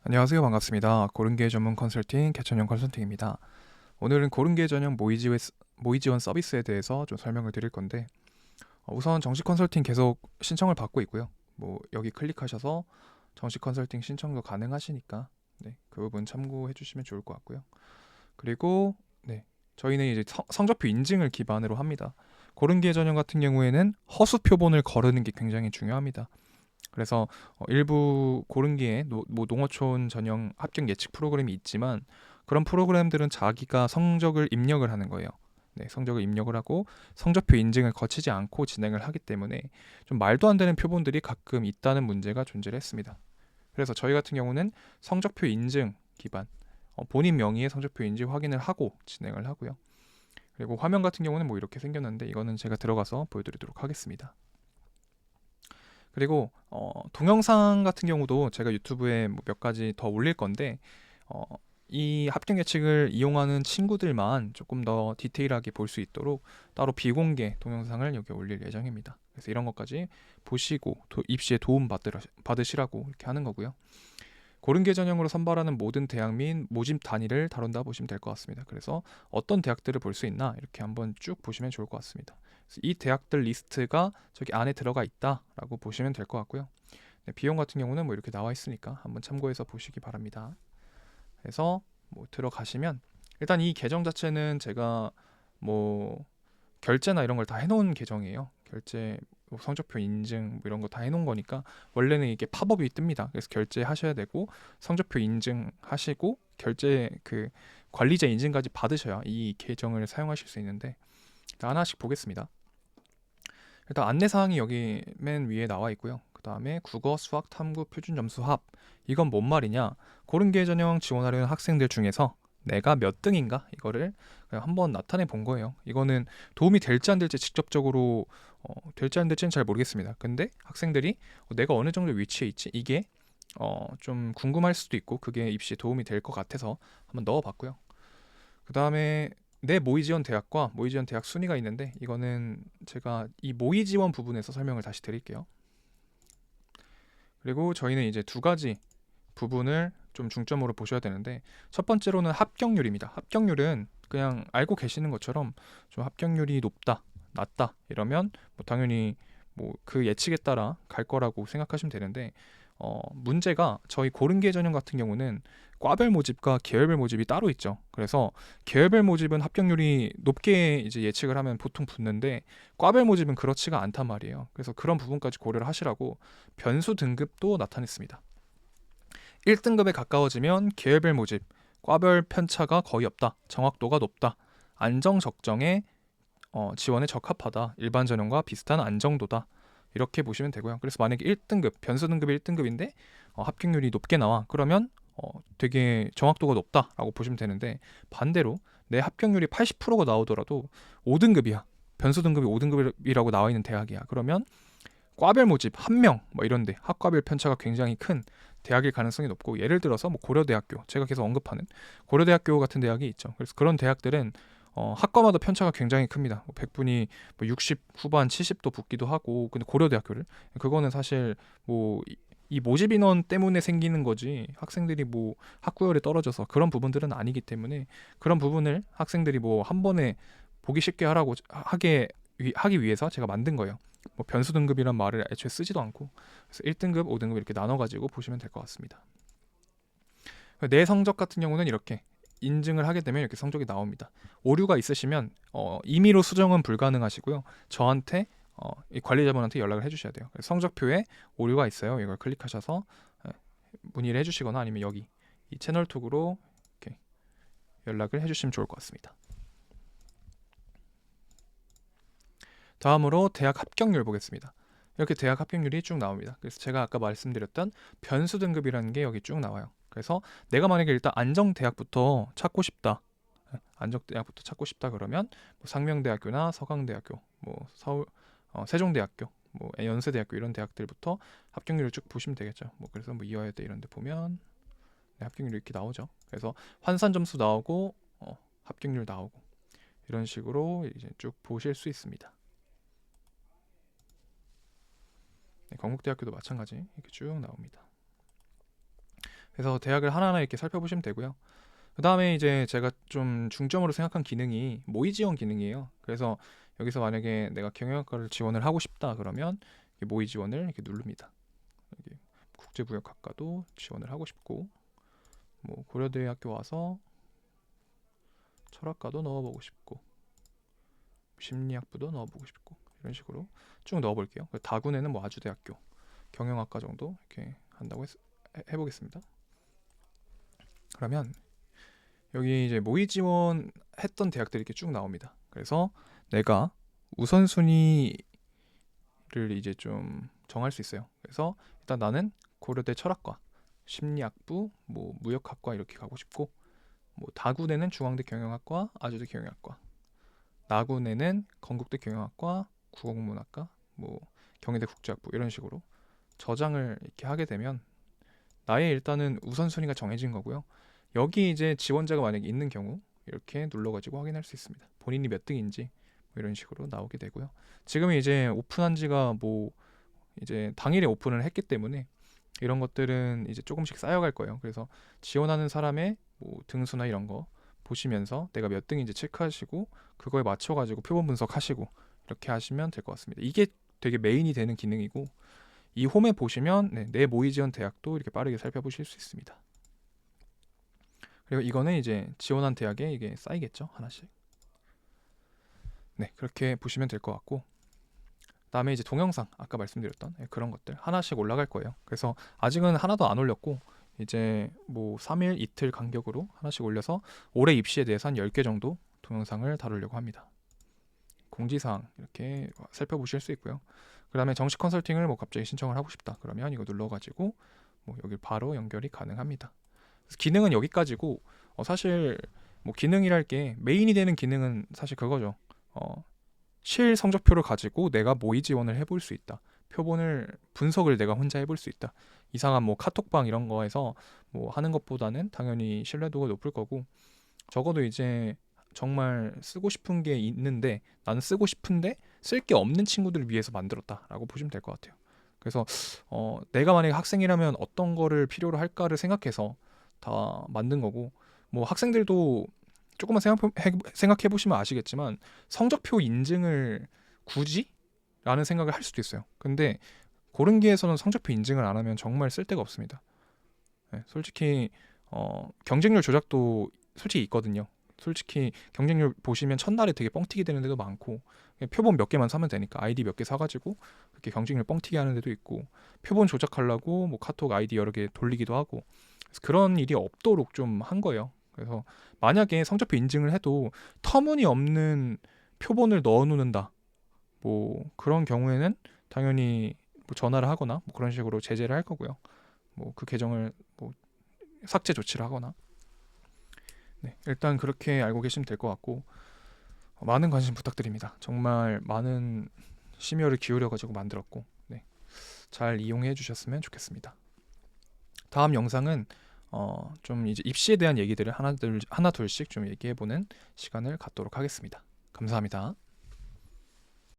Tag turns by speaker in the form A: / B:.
A: 안녕하세요. 반갑습니다. 고른계 전문 컨설팅 개천형 컨설팅입니다. 오늘은 고른계 전용 모의 지원 서비스에 대해서 좀 설명을 드릴 건데 우선 정식 컨설팅 계속 신청을 받고 있고요. 여기 클릭하셔서 정식 컨설팅 신청도 가능하시니까 그 부분 참고해 주시면 좋을 것 같고요. 그리고 저희는 이제 성적표 인증을 기반으로 합니다. 고른계 전형 같은 경우에는 허수 표본을 거르는 게 굉장히 중요합니다. 그래서 일부 고른기에 농어촌 전형 합격 예측 프로그램이 있지만 그런 프로그램들은 자기가 성적을 입력을 하는 거예요. 성적을 입력을 하고 성적표 인증을 거치지 않고 진행을 하기 때문에 좀 말도 안 되는 표본들이 가끔 있다는 문제가 존재를 했습니다. 그래서 저희 같은 경우는 성적표 인증 기반, 본인 명의의 성적표 인증 확인을 하고 진행을 하고요. 그리고 화면 같은 경우는 이렇게 생겼는데 이거는 제가 들어가서 보여드리도록 하겠습니다. 그리고 동영상 같은 경우도 제가 유튜브에 몇 가지 더 올릴 건데 어, 이 합격 예측을 이용하는 친구들만 조금 더 디테일하게 볼 수 있도록 따로 비공개 동영상을 여기 올릴 예정입니다. 그래서 이런 것까지 보시고 입시에 도움 받으시라고 이렇게 하는 거고요. 고른계 전형으로 선발하는 모든 대학 및 모집 단위를 다룬다 보시면 될 것 같습니다. 그래서 어떤 대학들을 볼 수 있나 이렇게 한번 쭉 보시면 좋을 것 같습니다. 그래서 이 대학들 리스트가 저기 안에 들어가 있다라고 보시면 될 것 같고요. 비용 같은 경우는 이렇게 나와 있으니까 한번 참고해서 보시기 바랍니다. 그래서 들어가시면 일단 이 계정 자체는 제가 뭐 결제나 이런 걸 다 해놓은 계정이에요. 결제, 성적표 인증 이런 거 다 해놓은 거니까 원래는 이게 팝업이 뜹니다. 그래서 결제하셔야 되고 성적표 인증하시고 결제 그 관리자 인증까지 받으셔야 이 계정을 사용하실 수 있는데 일단 하나씩 보겠습니다. 일단 안내사항이 여기 맨 위에 나와 있고요. 그 다음에 국어, 수학, 탐구, 표준 점수 합. 이건 뭔 말이냐? 고른계 전형 지원하려는 학생들 중에서 내가 몇 등인가? 이거를 그냥 한번 나타내 본 거예요. 이거는 도움이 될지 안 될지 직접적으로 될지 안 될지는 잘 모르겠습니다. 근데 학생들이 내가 어느 정도 위치에 있지? 이게 좀 궁금할 수도 있고 그게 입시에 도움이 될 것 같아서 한번 넣어봤고요. 그 다음에 내 모의 지원 대학과 모의 지원 대학 순위가 있는데 이거는 제가 이 모의 지원 부분에서 설명을 다시 드릴게요. 그리고 저희는 이제 두 가지 부분을 좀 중점으로 보셔야 되는데 첫 번째로는 합격률입니다. 합격률은 그냥 알고 계시는 것처럼 좀 합격률이 높다, 낮다 이러면 당연히 그 예측에 따라 갈 거라고 생각하시면 되는데 문제가 저희 고른계 전형 같은 경우는 과별 모집과 계열별 모집이 따로 있죠. 그래서 계열별 모집은 합격률이 높게 이제 예측을 하면 보통 붙는데 과별 모집은 그렇지가 않단 말이에요. 그래서 그런 부분까지 고려를 하시라고 변수 등급도 나타냈습니다. 1등급에 가까워지면 계열별 모집, 과별 편차가 거의 없다, 정확도가 높다, 안정 적정에 지원에 적합하다, 일반 전형과 비슷한 안정도다. 이렇게 보시면 되고요. 그래서 만약에 1등급, 변수 등급이 1등급인데 합격률이 높게 나와. 그러면 되게 정확도가 높다라고 보시면 되는데 반대로 내 합격률이 80%가 나오더라도 5등급이야. 변수 등급이 5등급이라고 나와 있는 대학이야. 그러면 과별 모집 한 명 이런데 학과별 편차가 굉장히 큰 대학일 가능성이 높고 예를 들어서 고려대학교 제가 계속 언급하는 고려대학교 같은 대학이 있죠. 그래서 그런 대학들은 학과마다 편차가 굉장히 큽니다. 100분이 60 후반 70도 붙기도 하고 근데 고려대학교를 그거는 사실 이 모집 인원 때문에 생기는 거지 학생들이 학구열에 떨어져서 그런 부분들은 아니기 때문에 그런 부분을 학생들이 한 번에 보기 쉽게 하기 위해서 제가 만든 거예요. 변수 등급이란 말을 애초에 쓰지도 않고 그래서 1등급, 5등급 이렇게 나눠가지고 보시면 될 것 같습니다. 내 성적 같은 경우는 이렇게 인증을 하게 되면 이렇게 성적이 나옵니다. 오류가 있으시면 임의로 수정은 불가능하시고요. 저한테 이 관리자분한테 연락을 해주셔야 돼요. 성적표에 오류가 있어요. 이걸 클릭하셔서 문의를 해주시거나 아니면 여기 이 채널톡으로 이렇게 연락을 해주시면 좋을 것 같습니다. 다음으로 대학 합격률 보겠습니다. 이렇게 대학 합격률이 쭉 나옵니다. 그래서 제가 아까 말씀드렸던 변수 등급이라는 게 여기 쭉 나와요. 그래서 내가 만약에 일단 안정대학부터 찾고 싶다. 안정대학부터 찾고 싶다 그러면 상명대학교나 서강대학교, 서울 세종대학교, 연세대학교 이런 대학들부터 합격률을 쭉 보시면 되겠죠. 그래서 이화여대 이런 데 보면 합격률이 이렇게 나오죠. 그래서 환산 점수 나오고 합격률 나오고 이런 식으로 이제 쭉 보실 수 있습니다. 건국대학교도 마찬가지 이렇게 쭉 나옵니다. 그래서 대학을 하나하나 이렇게 살펴보시면 되고요. 그 다음에 이제 제가 좀 중점으로 생각한 기능이 모의 지원 기능이에요. 그래서 여기서 만약에 내가 경영학과를 지원을 하고 싶다 그러면 모의 지원을 이렇게 누릅니다. 여기 국제무역학과도 지원을 하고 싶고, 뭐 고려대 학교 와서 철학과도 넣어보고 싶고, 심리학부도 넣어보고 싶고, 이런 식으로 쭉 넣어볼게요. 다군에는 뭐 아주대학교 경영학과 정도 이렇게 한다고 해보겠습니다. 그러면 여기 이제 모의 지원했던 대학들이 이렇게 쭉 나옵니다. 그래서 내가 우선순위를 이제 좀 정할 수 있어요. 그래서 일단 나는 고려대 철학과, 심리학부, 뭐 무역학과 이렇게 가고 싶고, 뭐 다군에는 중앙대 경영학과, 아주대 경영학과, 나군에는 건국대 경영학과, 국어국문학과, 뭐 경희대 국제학부 이런 식으로 저장을 이렇게 하게 되면 나의 일단은 우선순위가 정해진 거고요. 여기 이제 지원자가 만약에 있는 경우 이렇게 눌러가지고 확인할 수 있습니다. 본인이 몇 등인지 뭐 이런 식으로 나오게 되고요. 지금 이제 오픈한 지가 뭐 이제 당일에 오픈을 했기 때문에 이런 것들은 이제 조금씩 쌓여갈 거예요. 그래서 지원하는 사람의 뭐 등수나 이런 거 보시면서 내가 몇 등인지 체크하시고 그거에 맞춰가지고 표본 분석하시고 이렇게 하시면 될 것 같습니다. 이게 되게 메인이 되는 기능이고, 이 홈에 보시면 내 모의 지원 대학도 이렇게 빠르게 살펴보실 수 있습니다. 그리고 이거는 이제 지원한 대학에 이게 쌓이겠죠, 하나씩. 네, 그렇게 보시면 될 것 같고, 그다음에 이제 동영상 아까 말씀드렸던 그런 것들 하나씩 올라갈 거예요. 그래서 아직은 하나도 안 올렸고 이제 뭐 3일 이틀 간격으로 하나씩 올려서 올해 입시에 대해서 한 10개 정도 동영상을 다루려고 합니다. 공지사항 이렇게 살펴보실 수 있고요. 그 다음에 정식 컨설팅을 뭐 갑자기 신청을 하고 싶다 그러면 이거 눌러가지고 뭐 여기 바로 연결이 가능합니다. 그래서 기능은 여기까지고, 사실 뭐 기능이랄 게 메인이 되는 기능은 사실 그거죠. 실 성적표를 가지고 내가 모의 지원을 해볼 수 있다. 표본을 분석을 내가 혼자 해볼 수 있다. 이상한 뭐 카톡방 이런 거에서 뭐 하는 것보다는 당연히 신뢰도가 높을 거고, 적어도 이제 정말 쓰고 싶은 게 있는데 나는 쓰고 싶은데 쓸 게 없는 친구들을 위해서 만들었다라고 보시면 될 것 같아요. 그래서 내가 만약에 학생이라면 어떤 거를 필요로 할까를 생각해서 다 만든 거고, 뭐 학생들도 조금만 생각해 보시면 아시겠지만 성적표 인증을 굳이? 라는 생각을 할 수도 있어요. 근데 고른기에서는 성적표 인증을 안 하면 정말 쓸데가 없습니다. 네, 솔직히 경쟁률 조작도 솔직히 있거든요. 솔직히 경쟁률 보시면 첫날에 되게 뻥튀기 되는 데도 많고, 표본 몇 개만 사면 되니까 아이디 몇 개 사가지고 그렇게 경쟁률 뻥튀기 하는 데도 있고, 표본 조작하려고 뭐 카톡 아이디 여러 개 돌리기도 하고, 그래서 그런 일이 없도록 좀 한 거예요. 그래서 만약에 성적표 인증을 해도 터무니없는 표본을 넣어놓는다, 뭐 그런 경우에는 당연히 뭐 전화를 하거나 뭐 그런 식으로 제재를 할 거고요. 뭐 그 계정을 뭐 삭제 조치를 하거나. 네, 일단 그렇게 알고 계시면 될 것 같고, 많은 관심 부탁드립니다. 정말 많은 심혈을 기울여가지고 만들었고, 네, 잘 이용해 주셨으면 좋겠습니다. 다음 영상은 좀 이제 입시에 대한 얘기들을 하나 둘씩 좀 얘기해보는 시간을 갖도록 하겠습니다. 감사합니다.